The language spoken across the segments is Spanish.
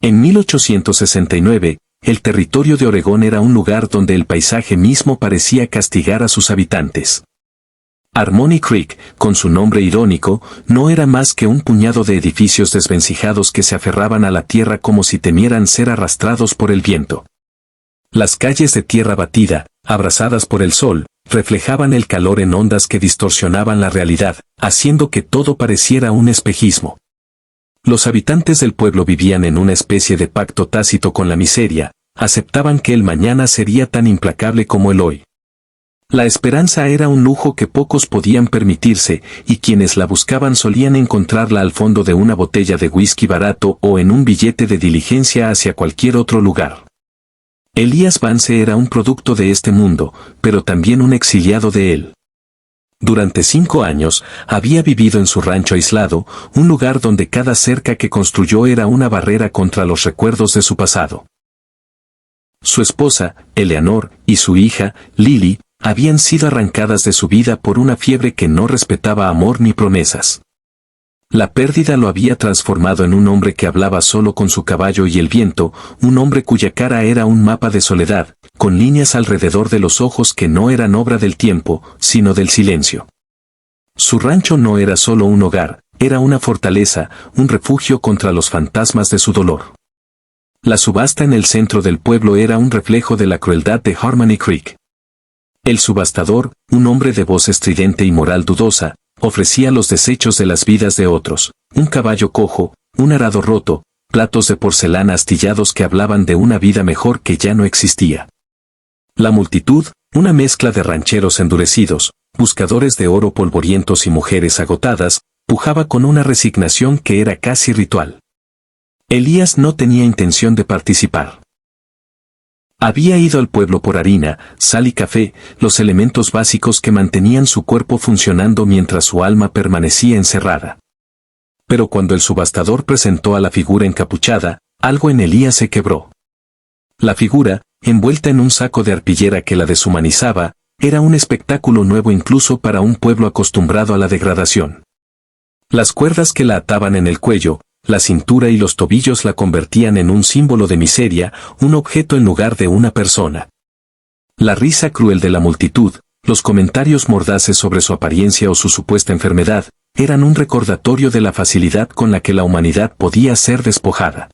En 1869, el territorio de Oregón era un lugar donde el paisaje mismo parecía castigar a sus habitantes. Harmony Creek, con su nombre irónico, no era más que un puñado de edificios desvencijados que se aferraban a la tierra como si temieran ser arrastrados por el viento. Las calles de tierra batida, abrasadas por el sol, reflejaban el calor en ondas que distorsionaban la realidad, haciendo que todo pareciera un espejismo. Los habitantes del pueblo vivían en una especie de pacto tácito con la miseria, aceptaban que el mañana sería tan implacable como el hoy. La esperanza era un lujo que pocos podían permitirse, y quienes la buscaban solían encontrarla al fondo de una botella de whisky barato o en un billete de diligencia hacia cualquier otro lugar. Elías Vance era un producto de este mundo, pero también un exiliado de él. Durante 5 años, había vivido en su rancho aislado, un lugar donde cada cerca que construyó era una barrera contra los recuerdos de su pasado. Su esposa, Eleanor, y su hija, Lily, habían sido arrancadas de su vida por una fiebre que no respetaba amor ni promesas. La pérdida lo había transformado en un hombre que hablaba solo con su caballo y el viento, un hombre cuya cara era un mapa de soledad, con líneas alrededor de los ojos que no eran obra del tiempo, sino del silencio. Su rancho no era solo un hogar, era una fortaleza, un refugio contra los fantasmas de su dolor. La subasta en el centro del pueblo era un reflejo de la crueldad de Harmony Creek. El subastador, un hombre de voz estridente y moral dudosa, ofrecía los desechos de las vidas de otros, un caballo cojo, un arado roto, platos de porcelana astillados que hablaban de una vida mejor que ya no existía. La multitud, una mezcla de rancheros endurecidos, buscadores de oro polvorientos y mujeres agotadas, pujaba con una resignación que era casi ritual. Elías no tenía intención de participar. Había ido al pueblo por harina, sal y café, los elementos básicos que mantenían su cuerpo funcionando mientras su alma permanecía encerrada. Pero cuando el subastador presentó a la figura encapuchada, algo en Elías se quebró. La figura, envuelta en un saco de arpillera que la deshumanizaba, era un espectáculo nuevo incluso para un pueblo acostumbrado a la degradación. Las cuerdas que la ataban en el cuello, la cintura y los tobillos la convertían en un símbolo de miseria, un objeto en lugar de una persona. La risa cruel de la multitud, los comentarios mordaces sobre su apariencia o su supuesta enfermedad, eran un recordatorio de la facilidad con la que la humanidad podía ser despojada.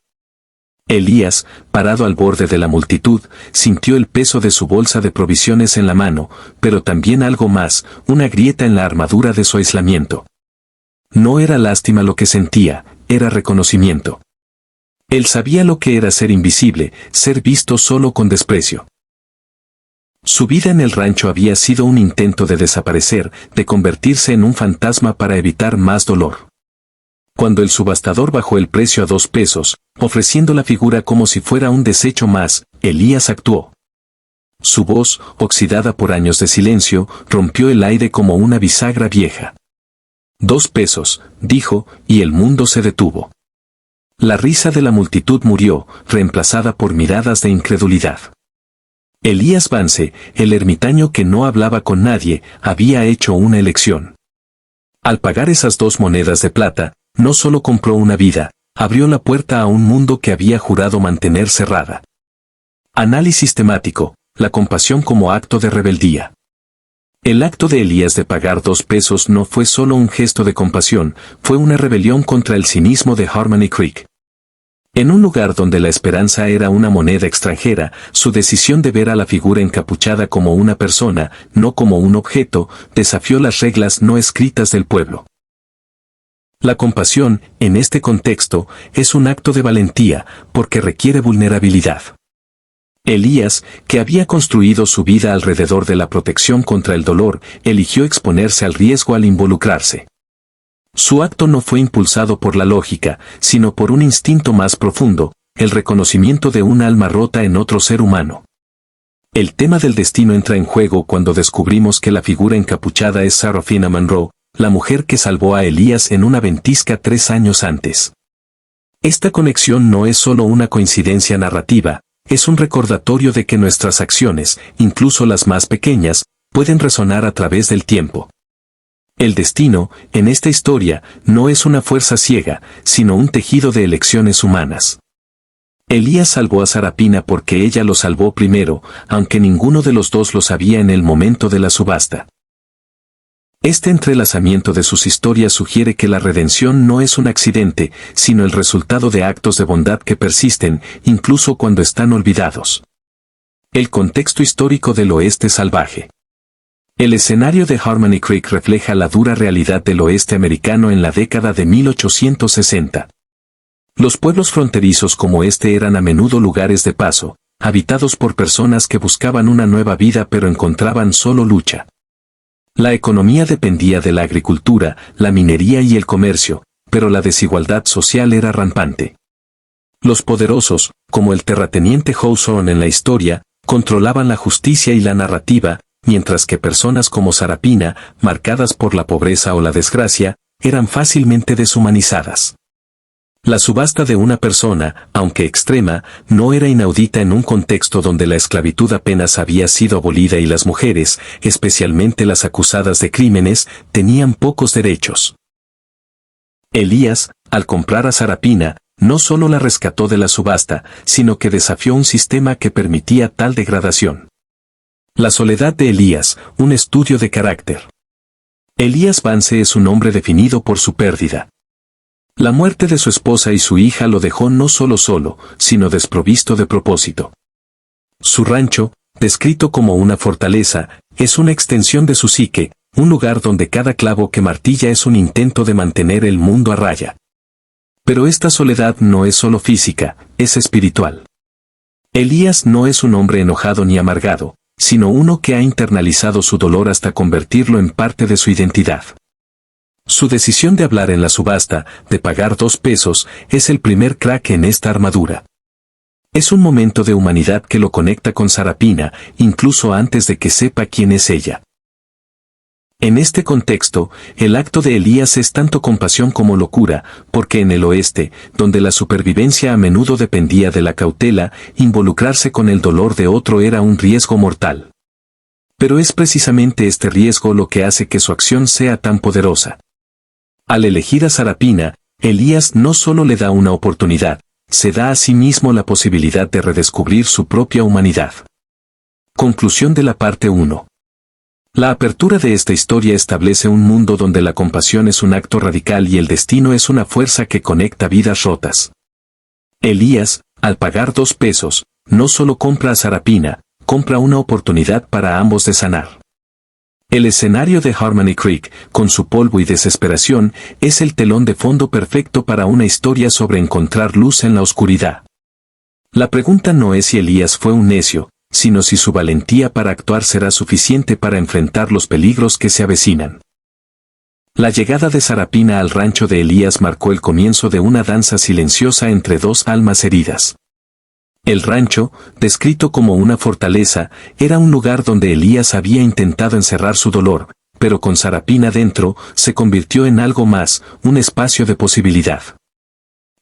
Elías, parado al borde de la multitud, sintió el peso de su bolsa de provisiones en la mano, pero también algo más, una grieta en la armadura de su aislamiento. No era lástima lo que sentía, era reconocimiento. Él sabía lo que era ser invisible, ser visto solo con desprecio. Su vida en el rancho había sido un intento de desaparecer, de convertirse en un fantasma para evitar más dolor. Cuando el subastador bajó el precio a 2 pesos, ofreciendo la figura como si fuera un desecho más, Elías actuó. Su voz, oxidada por años de silencio, rompió el aire como una bisagra vieja. 2 pesos, dijo, y el mundo se detuvo. La risa de la multitud murió, reemplazada por miradas de incredulidad. Elías Vance, el ermitaño que no hablaba con nadie, había hecho una elección. Al pagar esas 2 monedas de plata, no solo compró una vida, abrió la puerta a un mundo que había jurado mantener cerrada. Análisis temático, la compasión como acto de rebeldía. El acto de Elías de pagar 2 pesos no fue solo un gesto de compasión, fue una rebelión contra el cinismo de Harmony Creek. En un lugar donde la esperanza era una moneda extranjera, su decisión de ver a la figura encapuchada como una persona, no como un objeto, desafió las reglas no escritas del pueblo. La compasión, en este contexto, es un acto de valentía, porque requiere vulnerabilidad. Elías, que había construido su vida alrededor de la protección contra el dolor, eligió exponerse al riesgo al involucrarse. Su acto no fue impulsado por la lógica, sino por un instinto más profundo, el reconocimiento de un alma rota en otro ser humano. El tema del destino entra en juego cuando descubrimos que la figura encapuchada es Seraphina Monroe, la mujer que salvó a Elías en una ventisca 3 años antes. Esta conexión no es solo una coincidencia narrativa, es un recordatorio de que nuestras acciones, incluso las más pequeñas, pueden resonar a través del tiempo. El destino, en esta historia, no es una fuerza ciega, sino un tejido de elecciones humanas. Elías salvó a Sarapina porque ella lo salvó primero, aunque ninguno de los dos lo sabía en el momento de la subasta. Este entrelazamiento de sus historias sugiere que la redención no es un accidente, sino el resultado de actos de bondad que persisten, incluso cuando están olvidados. El contexto histórico del oeste salvaje. El escenario de Harmony Creek refleja la dura realidad del oeste americano en la década de 1860. Los pueblos fronterizos como este eran a menudo lugares de paso, habitados por personas que buscaban una nueva vida pero encontraban solo lucha. La economía dependía de la agricultura, la minería y el comercio, pero la desigualdad social era rampante. Los poderosos, como el terrateniente Hawthorne en la historia, controlaban la justicia y la narrativa, mientras que personas como Sarapina, marcadas por la pobreza o la desgracia, eran fácilmente deshumanizadas. La subasta de una persona, aunque extrema, no era inaudita en un contexto donde la esclavitud apenas había sido abolida y las mujeres, especialmente las acusadas de crímenes, tenían pocos derechos. Elías, al comprar a Sarapina, no solo la rescató de la subasta, sino que desafió un sistema que permitía tal degradación. La soledad de Elías, un estudio de carácter. Elías Vance es un hombre definido por su pérdida. La muerte de su esposa y su hija lo dejó no solo, sino desprovisto de propósito. Su rancho, descrito como una fortaleza, es una extensión de su psique, un lugar donde cada clavo que martilla es un intento de mantener el mundo a raya. Pero esta soledad no es solo física, es espiritual. Elías no es un hombre enojado ni amargado, sino uno que ha internalizado su dolor hasta convertirlo en parte de su identidad. Su decisión de hablar en la subasta, de pagar $2, es el primer crack en esta armadura. Es un momento de humanidad que lo conecta con Sarapina, incluso antes de que sepa quién es ella. En este contexto, el acto de Elías es tanto compasión como locura, porque en el oeste, donde la supervivencia a menudo dependía de la cautela, involucrarse con el dolor de otro era un riesgo mortal. Pero es precisamente este riesgo lo que hace que su acción sea tan poderosa. Al elegir a Sarapina, Elías no solo le da una oportunidad, se da a sí mismo la posibilidad de redescubrir su propia humanidad. Conclusión de la parte 1. La apertura de esta historia establece un mundo donde la compasión es un acto radical y el destino es una fuerza que conecta vidas rotas. Elías, al pagar $2, no solo compra a Sarapina, compra una oportunidad para ambos de sanar. El escenario de Harmony Creek, con su polvo y desesperación, es el telón de fondo perfecto para una historia sobre encontrar luz en la oscuridad. La pregunta no es si Elías fue un necio, sino si su valentía para actuar será suficiente para enfrentar los peligros que se avecinan. La llegada de Sarapina al rancho de Elías marcó el comienzo de una danza silenciosa entre dos almas heridas. El rancho, descrito como una fortaleza, era un lugar donde Elías había intentado encerrar su dolor, pero con Sarapina dentro, se convirtió en algo más, un espacio de posibilidad.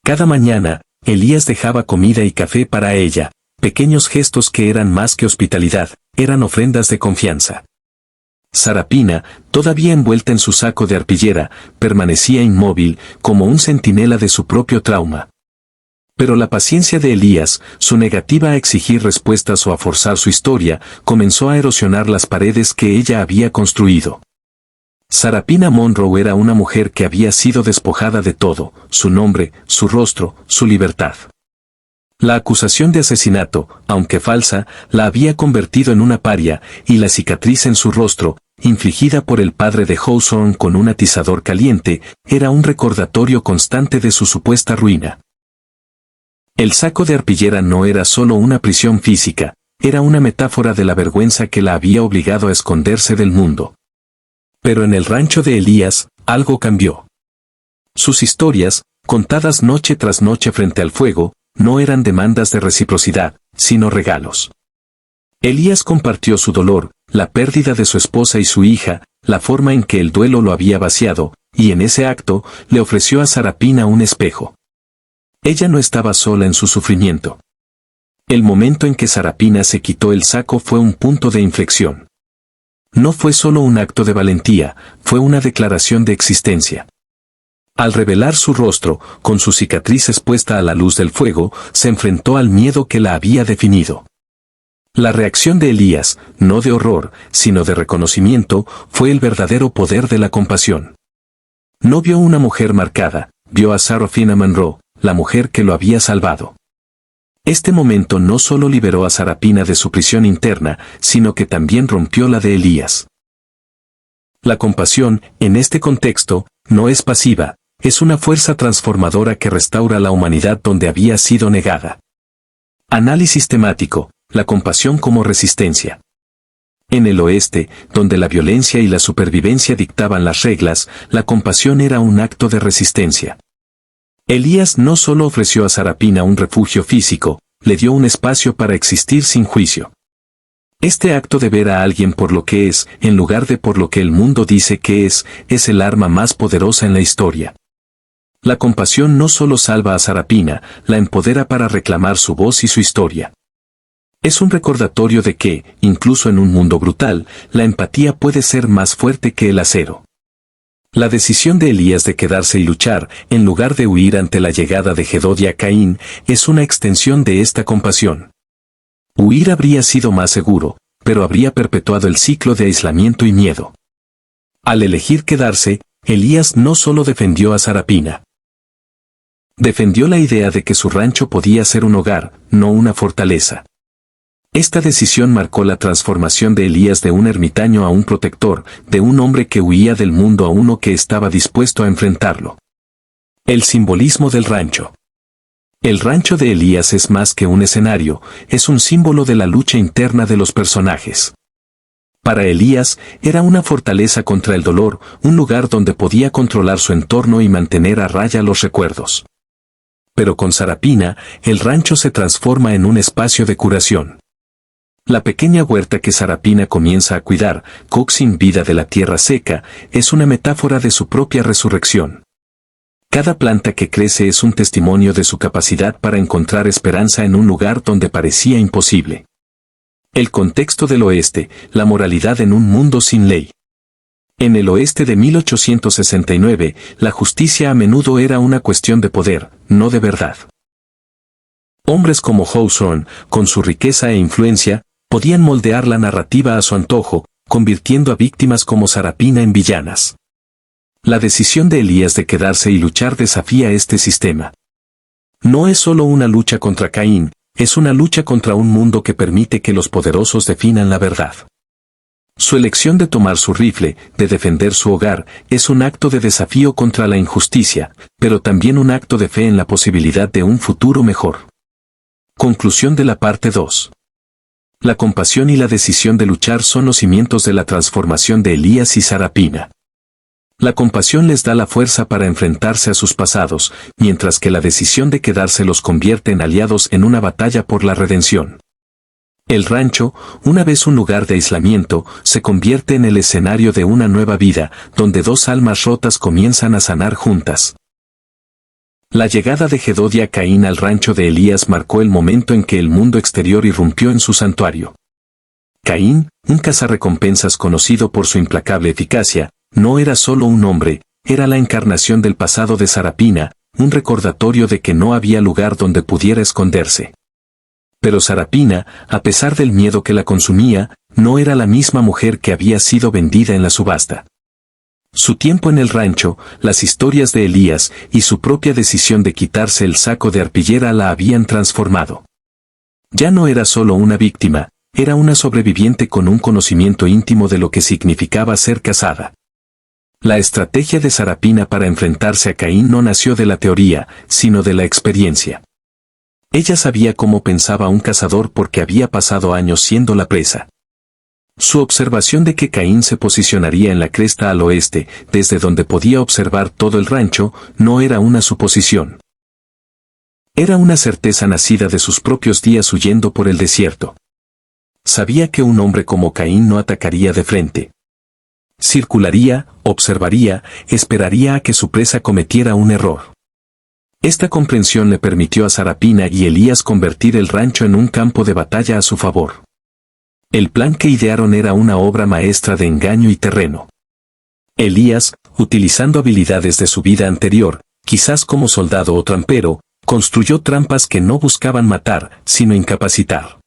Cada mañana, Elías dejaba comida y café para ella, pequeños gestos que eran más que hospitalidad, eran ofrendas de confianza. Sarapina, todavía envuelta en su saco de arpillera, permanecía inmóvil, como un centinela de su propio trauma. Pero la paciencia de Elías, su negativa a exigir respuestas o a forzar su historia, comenzó a erosionar las paredes que ella había construido. Sarapina Monroe era una mujer que había sido despojada de todo, su nombre, su rostro, su libertad. La acusación de asesinato, aunque falsa, la había convertido en una paria, y la cicatriz en su rostro, infligida por el padre de Hawthorne con un atizador caliente, era un recordatorio constante de su supuesta ruina. El saco de arpillera no era solo una prisión física, era una metáfora de la vergüenza que la había obligado a esconderse del mundo. Pero en el rancho de Elías, algo cambió. Sus historias, contadas noche tras noche frente al fuego, no eran demandas de reciprocidad, sino regalos. Elías compartió su dolor, la pérdida de su esposa y su hija, la forma en que el duelo lo había vaciado, y en ese acto, le ofreció a Sarapina un espejo. Ella no estaba sola en su sufrimiento. El momento en que Sarapina se quitó el saco fue un punto de inflexión. No fue solo un acto de valentía, fue una declaración de existencia. Al revelar su rostro, con su cicatriz expuesta a la luz del fuego, se enfrentó al miedo que la había definido. La reacción de Elías, no de horror, sino de reconocimiento, fue el verdadero poder de la compasión. No vio una mujer marcada, vio a Sarafina Monroe, la mujer que lo había salvado. Este momento no solo liberó a Sarapina de su prisión interna, sino que también rompió la de Elías. La compasión, en este contexto, no es pasiva, es una fuerza transformadora que restaura la humanidad donde había sido negada. Análisis temático, la compasión como resistencia. En el oeste, donde la violencia y la supervivencia dictaban las reglas, la compasión era un acto de resistencia. Elías no solo ofreció a Sarapina un refugio físico, le dio un espacio para existir sin juicio. Este acto de ver a alguien por lo que es, en lugar de por lo que el mundo dice que es el arma más poderosa en la historia. La compasión no solo salva a Sarapina, la empodera para reclamar su voz y su historia. Es un recordatorio de que, incluso en un mundo brutal, la empatía puede ser más fuerte que el acero. La decisión de Elías de quedarse y luchar, en lugar de huir ante la llegada de Gedod a Caín, es una extensión de esta compasión. Huir habría sido más seguro, pero habría perpetuado el ciclo de aislamiento y miedo. Al elegir quedarse, Elías no solo defendió a Sarapina. Defendió la idea de que su rancho podía ser un hogar, no una fortaleza. Esta decisión marcó la transformación de Elías de un ermitaño a un protector, de un hombre que huía del mundo a uno que estaba dispuesto a enfrentarlo. El simbolismo del rancho. El rancho de Elías es más que un escenario, es un símbolo de la lucha interna de los personajes. Para Elías, era una fortaleza contra el dolor, un lugar donde podía controlar su entorno y mantener a raya los recuerdos. Pero con Sarapina, el rancho se transforma en un espacio de curación. La pequeña huerta que Sarapina comienza a cuidar, sin vida de la tierra seca, es una metáfora de su propia resurrección. Cada planta que crece es un testimonio de su capacidad para encontrar esperanza en un lugar donde parecía imposible. El contexto del oeste, la moralidad en un mundo sin ley. En el oeste de 1869, la justicia a menudo era una cuestión de poder, no de verdad. Hombres como Hawthorne, con su riqueza e influencia, podían moldear la narrativa a su antojo, convirtiendo a víctimas como Sarapina en villanas. La decisión de Elías de quedarse y luchar desafía este sistema. No es solo una lucha contra Caín, es una lucha contra un mundo que permite que los poderosos definan la verdad. Su elección de tomar su rifle, de defender su hogar, es un acto de desafío contra la injusticia, pero también un acto de fe en la posibilidad de un futuro mejor. Conclusión de la parte 2. La compasión y la decisión de luchar son los cimientos de la transformación de Elías y Sarapina. La compasión les da la fuerza para enfrentarse a sus pasados, mientras que la decisión de quedarse los convierte en aliados en una batalla por la redención. El rancho, una vez un lugar de aislamiento, se convierte en el escenario de una nueva vida, donde dos almas rotas comienzan a sanar juntas. La llegada de Gedod a Caín al rancho de Elías marcó el momento en que el mundo exterior irrumpió en su santuario. Caín, un cazarrecompensas conocido por su implacable eficacia, no era solo un hombre, era la encarnación del pasado de Sarapina, un recordatorio de que no había lugar donde pudiera esconderse. Pero Sarapina, a pesar del miedo que la consumía, no era la misma mujer que había sido vendida en la subasta. Su tiempo en el rancho, las historias de Elías y su propia decisión de quitarse el saco de arpillera la habían transformado. Ya no era solo una víctima, era una sobreviviente con un conocimiento íntimo de lo que significaba ser casada. La estrategia de Sarapina para enfrentarse a Caín no nació de la teoría, sino de la experiencia. Ella sabía cómo pensaba un cazador porque había pasado años siendo la presa. Su observación de que Caín se posicionaría en la cresta al oeste, desde donde podía observar todo el rancho, no era una suposición. Era una certeza nacida de sus propios días huyendo por el desierto. Sabía que un hombre como Caín no atacaría de frente. Circularía, observaría, esperaría a que su presa cometiera un error. Esta comprensión le permitió a Sarapina y Elías convertir el rancho en un campo de batalla a su favor. El plan que idearon era una obra maestra de engaño y terreno. Elías, utilizando habilidades de su vida anterior, quizás como soldado o trampero, construyó trampas que no buscaban matar, sino incapacitar.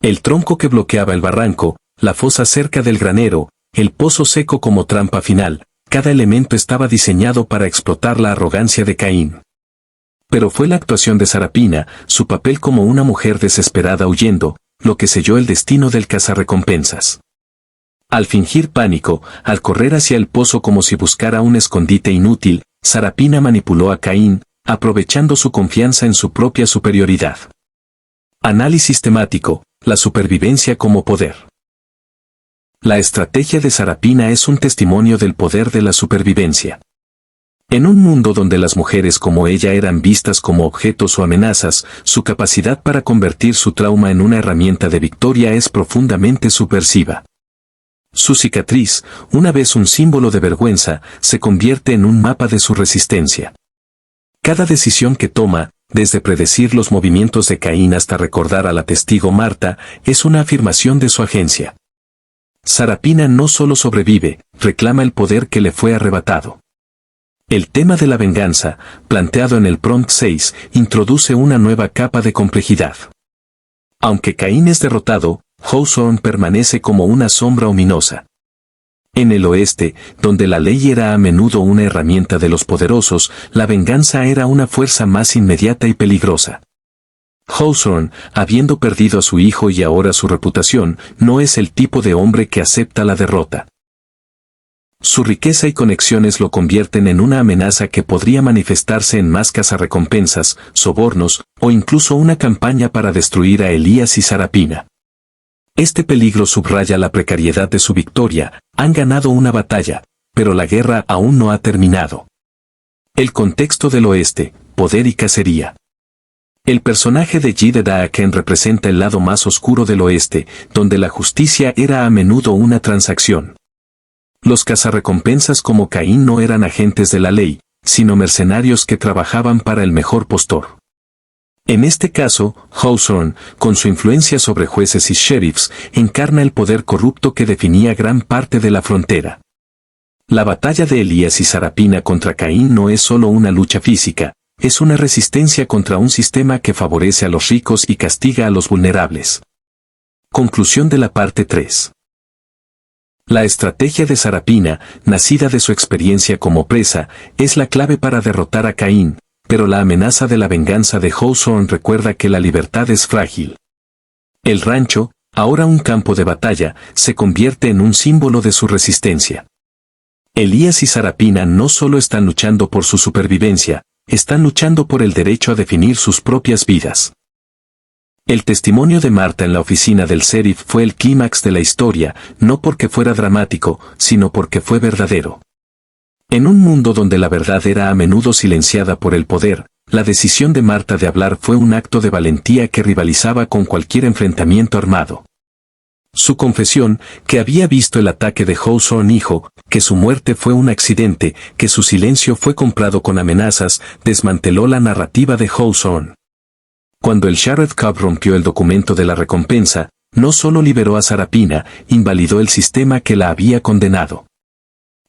El tronco que bloqueaba el barranco, la fosa cerca del granero, el pozo seco como trampa final, cada elemento estaba diseñado para explotar la arrogancia de Caín. Pero fue la actuación de Sarapina, su papel como una mujer desesperada huyendo, lo que selló el destino del cazarrecompensas. Al fingir pánico, al correr hacia el pozo como si buscara un escondite inútil, Sarapina manipuló a Caín, aprovechando su confianza en su propia superioridad. Análisis temático, la supervivencia como poder. La estrategia de Sarapina es un testimonio del poder de la supervivencia. En un mundo donde las mujeres como ella eran vistas como objetos o amenazas, su capacidad para convertir su trauma en una herramienta de victoria es profundamente subversiva. Su cicatriz, una vez un símbolo de vergüenza, se convierte en un mapa de su resistencia. Cada decisión que toma, desde predecir los movimientos de Caín hasta recordar a la testigo Marta, es una afirmación de su agencia. Sarapina no solo sobrevive, reclama el poder que le fue arrebatado. El tema de la venganza, planteado en el prompt 6, introduce una nueva capa de complejidad. Aunque Caín es derrotado, Hawthorne permanece como una sombra ominosa. En el oeste, donde la ley era a menudo una herramienta de los poderosos, la venganza era una fuerza más inmediata y peligrosa. Hawthorne, habiendo perdido a su hijo y ahora su reputación, no es el tipo de hombre que acepta la derrota. Su riqueza y conexiones lo convierten en una amenaza que podría manifestarse en más cazarrecompensas, sobornos, o incluso una campaña para destruir a Elías y Sarapina. Este peligro subraya la precariedad de su victoria. Han ganado una batalla, pero la guerra aún no ha terminado. El contexto del oeste, poder y cacería. El personaje de Jedediah representa el lado más oscuro del oeste, donde la justicia era a menudo una transacción. Los cazarrecompensas como Caín no eran agentes de la ley, sino mercenarios que trabajaban para el mejor postor. En este caso, Hawthorne, con su influencia sobre jueces y sheriffs, encarna el poder corrupto que definía gran parte de la frontera. La batalla de Elías y Sarapina contra Caín no es solo una lucha física, es una resistencia contra un sistema que favorece a los ricos y castiga a los vulnerables. Conclusión de la parte 3. La estrategia de Sarapina, nacida de su experiencia como presa, es la clave para derrotar a Caín, pero la amenaza de la venganza de Hawthorne recuerda que la libertad es frágil. El rancho, ahora un campo de batalla, se convierte en un símbolo de su resistencia. Elías y Sarapina no solo están luchando por su supervivencia, están luchando por el derecho a definir sus propias vidas. El testimonio de Marta en la oficina del sheriff fue el clímax de la historia, no porque fuera dramático, sino porque fue verdadero. En un mundo donde la verdad era a menudo silenciada por el poder, la decisión de Marta de hablar fue un acto de valentía que rivalizaba con cualquier enfrentamiento armado. Su confesión, que había visto el ataque de Hawthorne hijo, que su muerte fue un accidente, que su silencio fue comprado con amenazas, desmanteló la narrativa de Hawthorne. Cuando el Sheriff Cobb rompió el documento de la recompensa, no solo liberó a Sarapina, invalidó el sistema que la había condenado.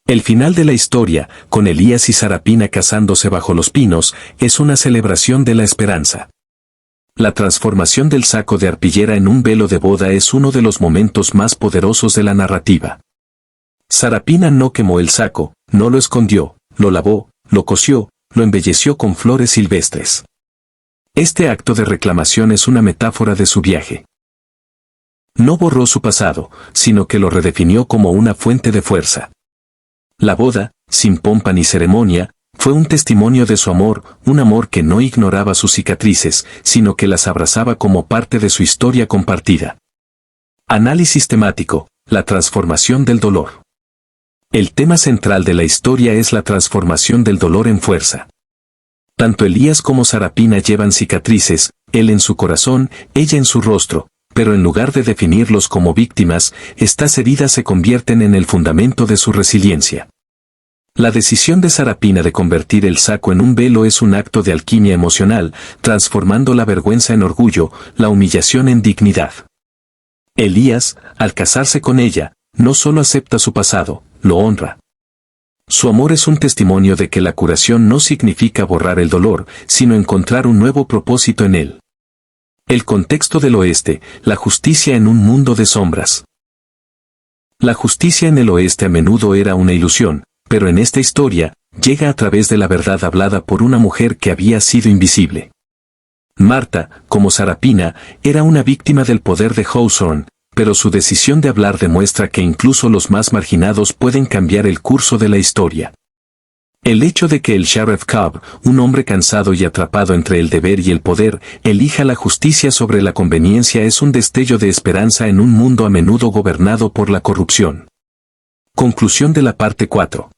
El final de la historia, con Elías y Sarapina casándose bajo los pinos, es una celebración de la esperanza. La transformación del saco de arpillera en un velo de boda es uno de los momentos más poderosos de la narrativa. Sarapina no quemó el saco, no lo escondió, lo lavó, lo cosió, lo embelleció con flores silvestres. Este acto de reclamación es una metáfora de su viaje. No borró su pasado, sino que lo redefinió como una fuente de fuerza. La boda, sin pompa ni ceremonia, fue un testimonio de su amor, un amor que no ignoraba sus cicatrices, sino que las abrazaba como parte de su historia compartida. Análisis temático, la transformación del dolor. El tema central de la historia es la transformación del dolor en fuerza. Tanto Elías como Sarapina llevan cicatrices, él en su corazón, ella en su rostro, pero en lugar de definirlos como víctimas, estas heridas se convierten en el fundamento de su resiliencia. La decisión de Sarapina de convertir el saco en un velo es un acto de alquimia emocional, transformando la vergüenza en orgullo, la humillación en dignidad. Elías, al casarse con ella, no solo acepta su pasado, lo honra. Su amor es un testimonio de que la curación no significa borrar el dolor, sino encontrar un nuevo propósito en él. El contexto del oeste, la justicia en un mundo de sombras. La justicia en el oeste a menudo era una ilusión, pero en esta historia, llega a través de la verdad hablada por una mujer que había sido invisible. Marta, como Sarapina, era una víctima del poder de Hawthorne, pero su decisión de hablar demuestra que incluso los más marginados pueden cambiar el curso de la historia. El hecho de que el Sheriff Cobb, un hombre cansado y atrapado entre el deber y el poder, elija la justicia sobre la conveniencia es un destello de esperanza en un mundo a menudo gobernado por la corrupción. Conclusión de la parte 4.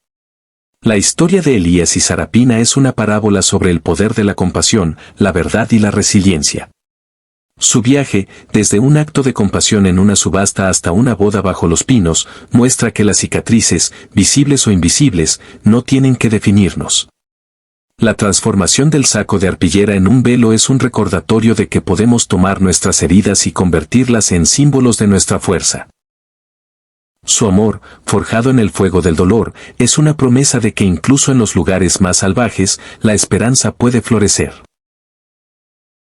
La historia de Elías y Sarapina es una parábola sobre el poder de la compasión, la verdad y la resiliencia. Su viaje, desde un acto de compasión en una subasta hasta una boda bajo los pinos, muestra que las cicatrices, visibles o invisibles, no tienen que definirnos. La transformación del saco de arpillera en un velo es un recordatorio de que podemos tomar nuestras heridas y convertirlas en símbolos de nuestra fuerza. Su amor, forjado en el fuego del dolor, es una promesa de que incluso en los lugares más salvajes, la esperanza puede florecer.